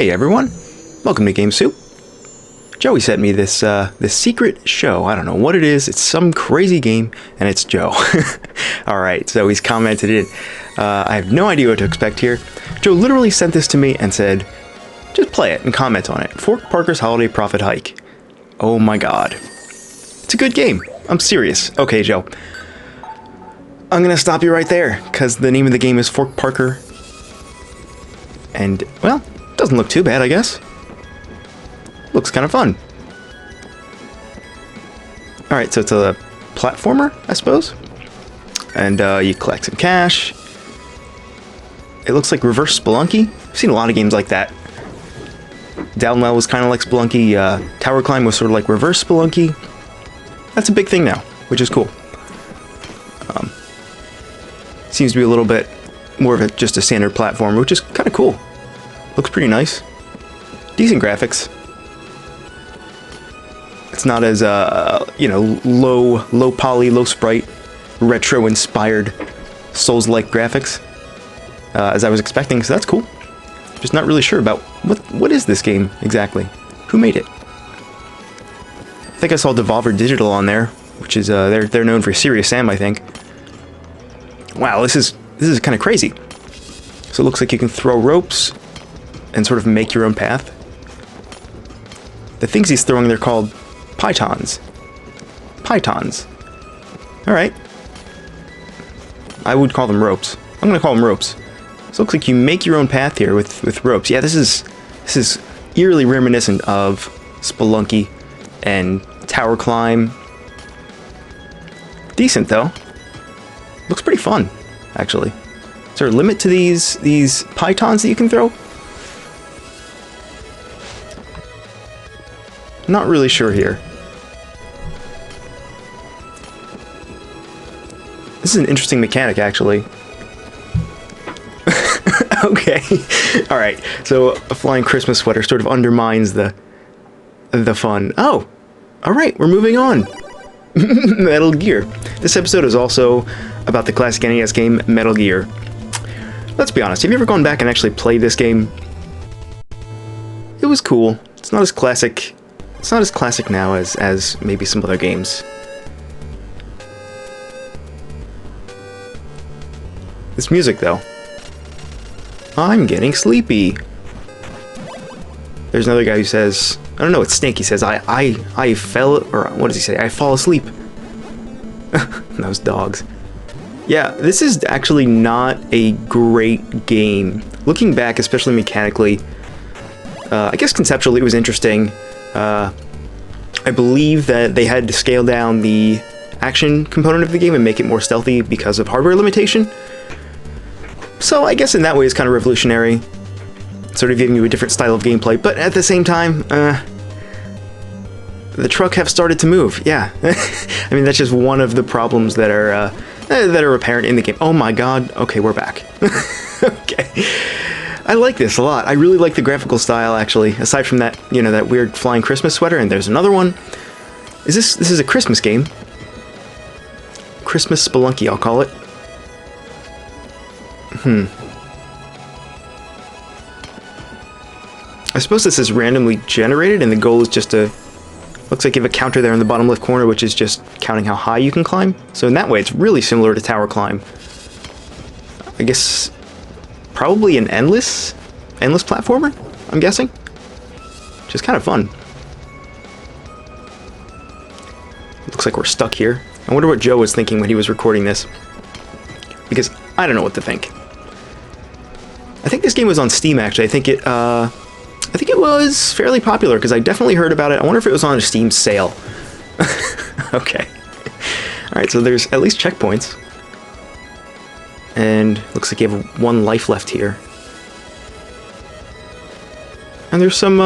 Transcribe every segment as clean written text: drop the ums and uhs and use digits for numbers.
Hey everyone, welcome to Game Soup. Joey sent me this secret show. I don't know what it is. It's some crazy game, and it's Joe. Alright, so he's commented it. I have no idea what to expect here. Joe literally sent this to me and said, just play it and comment on it. Fork Parker's Holiday Profit Hike. Oh my god. It's a good game. I'm serious. Okay, Joe. I'm gonna stop you right there, because the name of the game is Fork Parker. And, well, doesn't look too bad, I guess. Looks kind of fun. Alright, so it's a platformer, I suppose. And you collect some cash. It looks like reverse spelunky. I've seen a lot of games like that. Downwell was kind of like spelunky. Tower climb was sort of like reverse spelunky. That's a big thing now, which is cool. Seems to be a little bit more of just a standard platform, which is kind of cool. Looks pretty nice. Decent graphics. It's not as, you know, low poly, low sprite, retro-inspired Souls-like graphics as I was expecting, so that's cool. Just not really sure about what is this game exactly? Who made it? I think I saw Devolver Digital on there, which is they're known for Serious Sam, I think. Wow, this is kind of crazy. So it looks like you can throw ropes and sort of make your own path. The things he's throwing, they're called pythons. Pythons. Alright. I would call them ropes. I'm gonna call them ropes. So it looks like you make your own path here with ropes. Yeah, this is eerily reminiscent of Spelunky and Tower Climb. Decent though. Looks pretty fun, actually. Is there a limit to these pythons that you can throw? Not really sure here. This is an interesting mechanic, actually. Okay. Alright, so a flying Christmas sweater sort of undermines the fun. Oh! Alright, we're moving on. Metal Gear. This episode is also about the classic NES game Metal Gear. Let's be honest, have you ever gone back and actually played this game? It was cool. It's not as classic. It's not as classic now as maybe some other games. This music, though. I'm getting sleepy. There's another guy who says, I don't know, it's Snake. He says, I fell, or what does he say? I fall asleep. Those dogs. Yeah, this is actually not a great game. Looking back, especially mechanically, I guess conceptually it was interesting. I believe that they had to scale down the action component of the game and make it more stealthy because of hardware limitation. So I guess in that way it's kind of revolutionary, sort of giving you a different style of gameplay, but at the same time, the truck have started to move, yeah. I mean, that's just one of the problems that are apparent in the game. Oh my god, okay, we're back. Okay. I like this a lot. I really like the graphical style, actually, aside from that, you know, that weird flying Christmas sweater, and there's another one. This is a Christmas game. Christmas Spelunky, I'll call it. I suppose this is randomly generated, and the goal is just to... Looks like you have a counter there in the bottom left corner, which is just counting how high you can climb. So in that way, it's really similar to Tower Climb. I guess... Probably an endless platformer, I'm guessing. Which is kind of fun. Looks like we're stuck here. I wonder what Joe was thinking when he was recording this. Because I don't know what to think. I think this game was on Steam, actually. I think it was fairly popular, because I definitely heard about it. I wonder if it was on a Steam sale. Okay. Alright, so there's at least checkpoints. And looks like you have one life left here. And there's some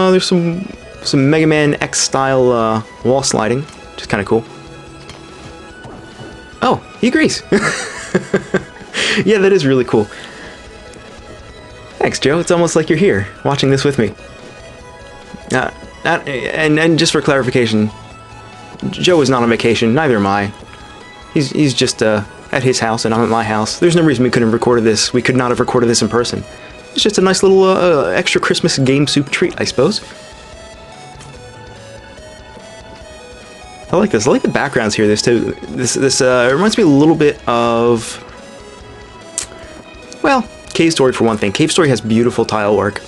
Mega Man X style wall sliding, which is kind of cool. Oh, he agrees. Yeah, that is really cool. Thanks, Joe. It's almost like you're here, watching this with me. And just for clarification, Joe is not on vacation. Neither am I. He's just at his house and I'm at my house. There's no reason we couldn't have recorded this. We could not have recorded this in person. It's just a nice little extra Christmas game soup treat, I suppose. I like this. I like the backgrounds here. This too. This reminds me a little bit of, well, Cave Story for one thing. Cave Story has beautiful tile work,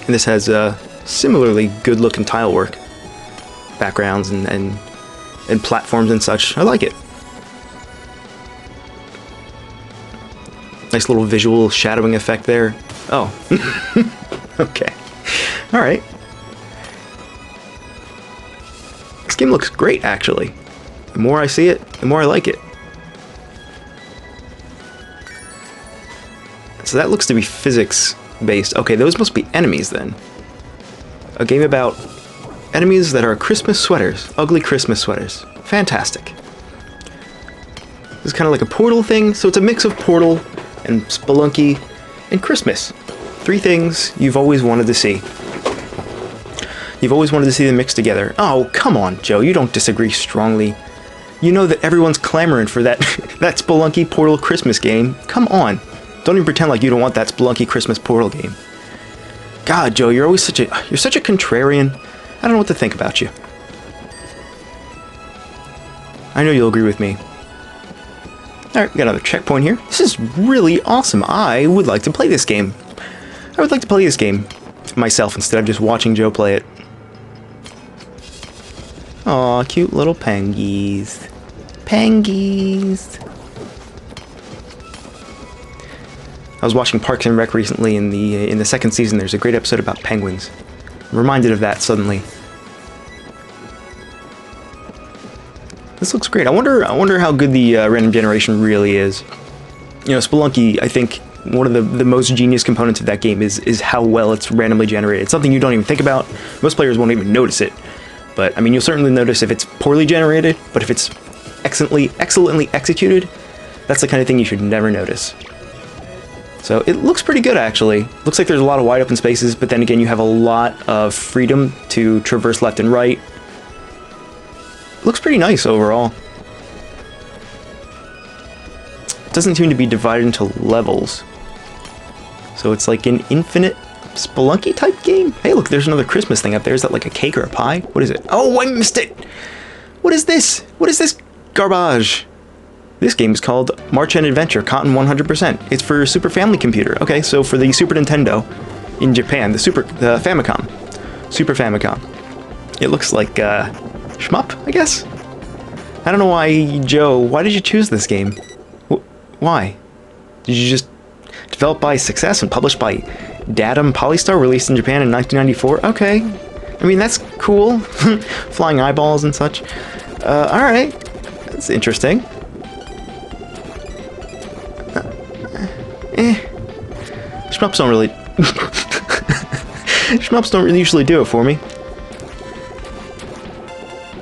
and this has similarly good-looking tile work, backgrounds and platforms and such. I like it. Nice little visual shadowing effect there. Oh, okay. All right. This game looks great, actually. The more I see it, the more I like it. So that looks to be physics-based. Okay, those must be enemies, then. A game about enemies that are Christmas sweaters. Ugly Christmas sweaters. Fantastic. This is kind of like a Portal thing, so it's a mix of Portal and Spelunky and Christmas. 3 things you've always wanted to see. You've always wanted to see them mixed together. Oh, come on, Joe. You don't disagree strongly. You know that everyone's clamoring for that that Spelunky Portal Christmas game. Come on. Don't even pretend like you don't want that Spelunky Christmas Portal game. God, Joe, you're always such a contrarian. I don't know what to think about you. I know you'll agree with me. Alright, we got another checkpoint here. This is really awesome. I would like to play this game. I would like to play this game myself instead of just watching Joe play it. Aw, cute little pengies. Pengies. I was watching Parks and Rec recently in the second season. There's a great episode about penguins. I'm reminded of that suddenly. This looks great. I wonder how good the random generation really is. You know, Spelunky, I think one of the most genius components of that game is how well it's randomly generated. It's something you don't even think about. Most players won't even notice it. But I mean, you'll certainly notice if it's poorly generated, but if it's excellently executed, that's the kind of thing you should never notice. So it looks pretty good, actually. Looks like there's a lot of wide open spaces, but then again, you have a lot of freedom to traverse left and right. Looks pretty nice overall. It doesn't seem to be divided into levels. So it's like an infinite Spelunky type game. Hey, look, there's another Christmas thing up there. Is that like a cake or a pie? What is it? Oh, I missed it! What is this? What is this garbage? This game is called March End Adventure, Cotton 100%. It's for Super Family Computer. Okay, so for the Super Nintendo in Japan, the Famicom. Super Famicom. It looks like shmup, I guess? I don't know why, Joe, why did you choose this game? Why? Did you just develop by Success and published by Datum Polystar, released in Japan in 1994? Okay. I mean, that's cool. Flying eyeballs and such. Alright. That's interesting. Shmups don't really... Shmups don't really usually do it for me.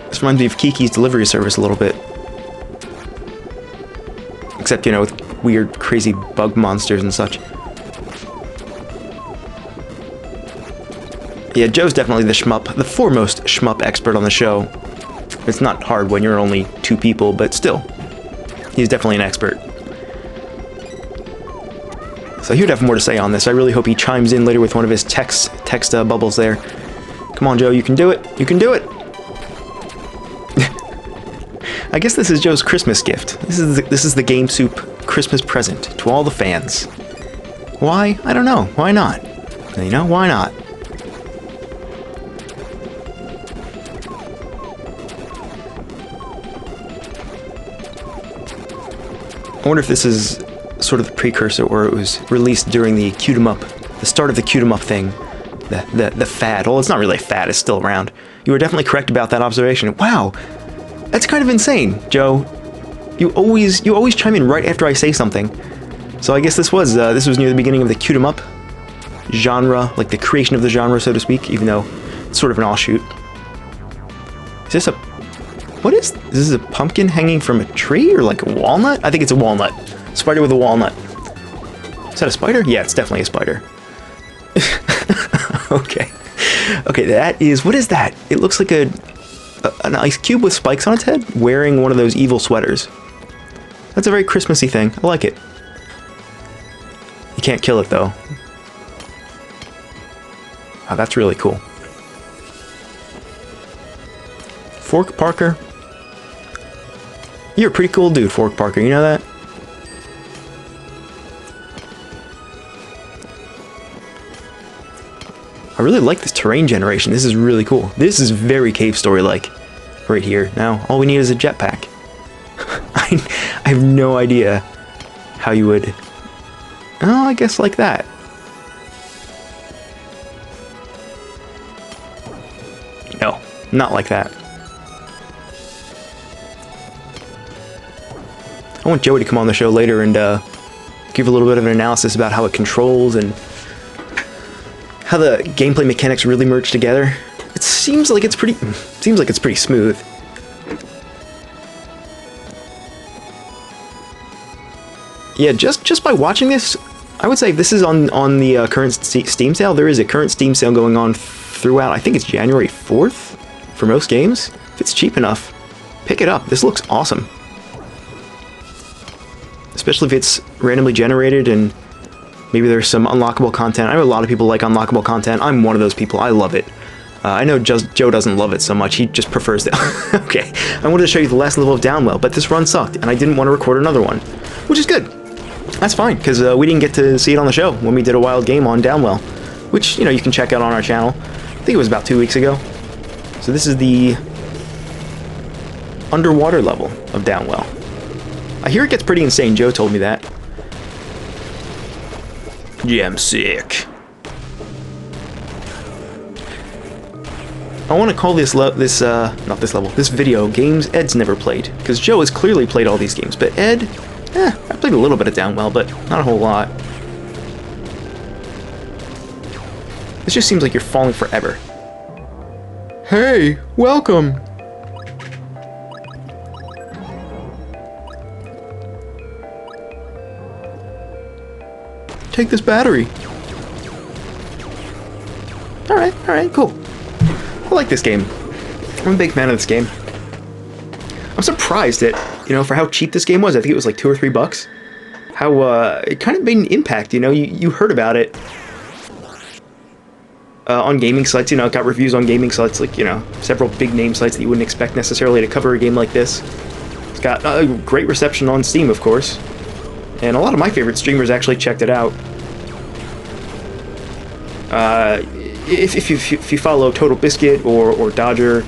This reminds me of Kiki's Delivery Service a little bit. Except, you know, with weird, crazy bug monsters and such. Yeah, Joe's definitely the foremost shmup expert on the show. It's not hard when you're only 2 people, but still. He's definitely an expert. So he would have more to say on this. I really hope he chimes in later with one of his text bubbles there. Come on, Joe, you can do it. You can do it. I guess this is Joe's Christmas gift. This is the Game Soup Christmas present to all the fans. Why? I don't know. Why not? You know, why not? I wonder if this is sort of the precursor, or it was released during the the start of the Q-em-up thing, the fad. Well, it's not really a fad, it's still around. You were definitely correct about that observation. Wow, that's kind of insane, Joe. You always chime in right after I say something. So I guess this was near the beginning of the Q-em-up genre, like the creation of the genre, so to speak, even though it's sort of an offshoot. Is this a... What is this? Is a pumpkin hanging from a tree, or like a walnut? I think it's a walnut. Spider with a walnut. Is that a spider? Yeah, it's definitely a spider. Okay. Okay, that is... What is that? It looks like an ice cube with spikes on its head, wearing one of those evil sweaters. That's a very Christmassy thing. I like it. You can't kill it, though. Oh, that's really cool. Fork Parker. You're a pretty cool dude, Fork Parker. You know that? I really like this terrain generation. This is really cool. This is very Cave Story-like right here. Now, all we need is a jetpack. I have no idea how you would... Oh, I guess like that. No, not like that. I want Joey to come on the show later and give a little bit of an analysis about how it controls and how the gameplay mechanics really merge together. It seems like it's pretty smooth. Yeah, just by watching this, I would say this is on the current Steam sale. There is a current Steam sale going on throughout, I think it's January 4th for most games. If it's cheap enough, pick it up. This looks awesome. Especially if it's randomly generated and maybe there's some unlockable content. I know a lot of people like unlockable content. I'm one of those people. I love it. I know Joe doesn't love it so much. He just prefers the... Okay, I wanted to show you the last level of Downwell, but this run sucked, and I didn't want to record another one, which is good. That's fine, because we didn't get to see it on the show when we did a wild game on Downwell, which, you know, you can check out on our channel. I think it was about 2 weeks ago. So this is the underwater level of Downwell. I hear it gets pretty insane. Joe told me that. Yeah, I'm sick. I want to call this video games Ed's never played, because Joe has clearly played all these games, but Ed, I played a little bit of Downwell, but not a whole lot. This just seems like you're falling forever. Hey, welcome. Take this battery. Alright, cool. I like this game. I'm a big fan of this game. I'm surprised that, you know, for how cheap this game was. I think it was like $2 or $3. How, it kind of made an impact, you know? You heard about it on gaming sites, you know, it got reviews on gaming sites, like, you know, several big name sites that you wouldn't expect necessarily to cover a game like this. It's got a great reception on Steam, of course. And a lot of my favorite streamers actually checked it out. If you follow Total Biscuit or Dodger,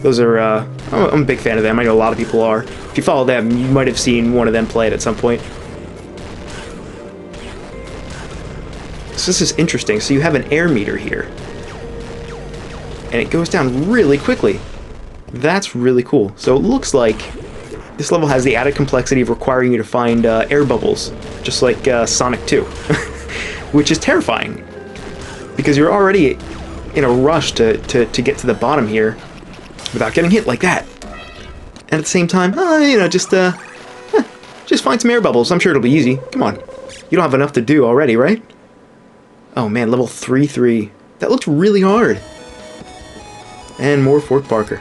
those are, I'm a big fan of them. I know a lot of people are. If you follow them, you might have seen one of them play it at some point. So this is interesting. So you have an air meter here. And it goes down really quickly. That's really cool. So it looks like this level has the added complexity of requiring you to find air bubbles, just like Sonic 2, which is terrifying, because you're already in a rush to get to the bottom here without getting hit like that. And at the same time, you know, just find some air bubbles. I'm sure it'll be easy. Come on. You don't have enough to do already, right? Oh man, level 3-3. That looks really hard. And more Fort Parker.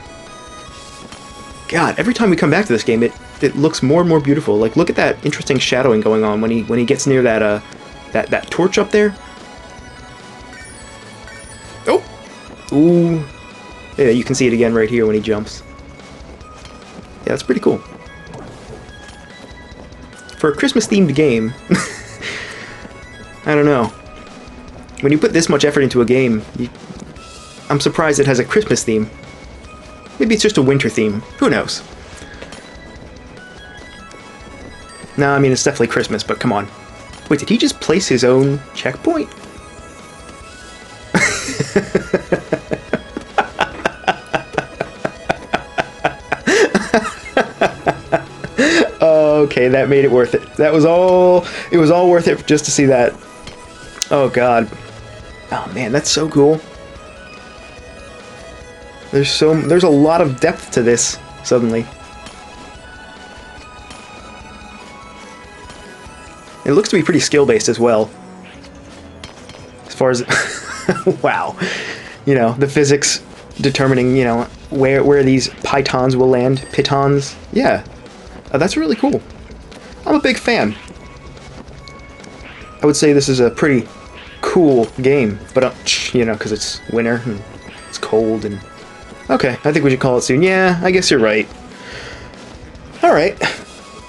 God, every time we come back to this game, it looks more and more beautiful. Like, look at that interesting shadowing going on when he gets near that that torch up there. Oh, ooh, yeah, you can see it again right here when he jumps. Yeah, that's pretty cool. For a Christmas-themed game, I don't know. When you put this much effort into a game, I'm surprised it has a Christmas theme. Maybe it's just a winter theme. Who knows? No, I mean, it's definitely Christmas, but come on. Wait, did he just place his own checkpoint? Okay, that made it worth it. It was all worth it just to see that. Oh god. Oh man, that's so cool. There's a lot of depth to this, suddenly. It looks to be pretty skill-based as well. As far as... wow. You know, the physics determining, you know, where these pitons will land. Pitons. Yeah. That's really cool. I'm a big fan. I would say this is a pretty cool game, but you know, because it's winter and it's cold and... Okay, I think we should call it soon. Yeah, I guess you're right. Alright.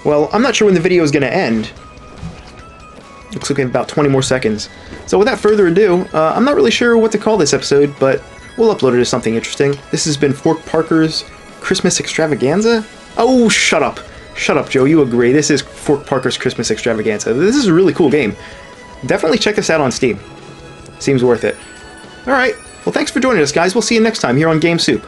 Well, I'm not sure when the video is going to end. Looks like we have about 20 more seconds. So without further ado, I'm not really sure what to call this episode, but we'll upload it as something interesting. This has been Fork Parker's Christmas Extravaganza? Oh, shut up. Shut up, Joe. You agree. This is Fork Parker's Christmas Extravaganza. This is a really cool game. Definitely check this out on Steam. Seems worth it. Alright. Well, thanks for joining us, guys. We'll see you next time here on Game Soup.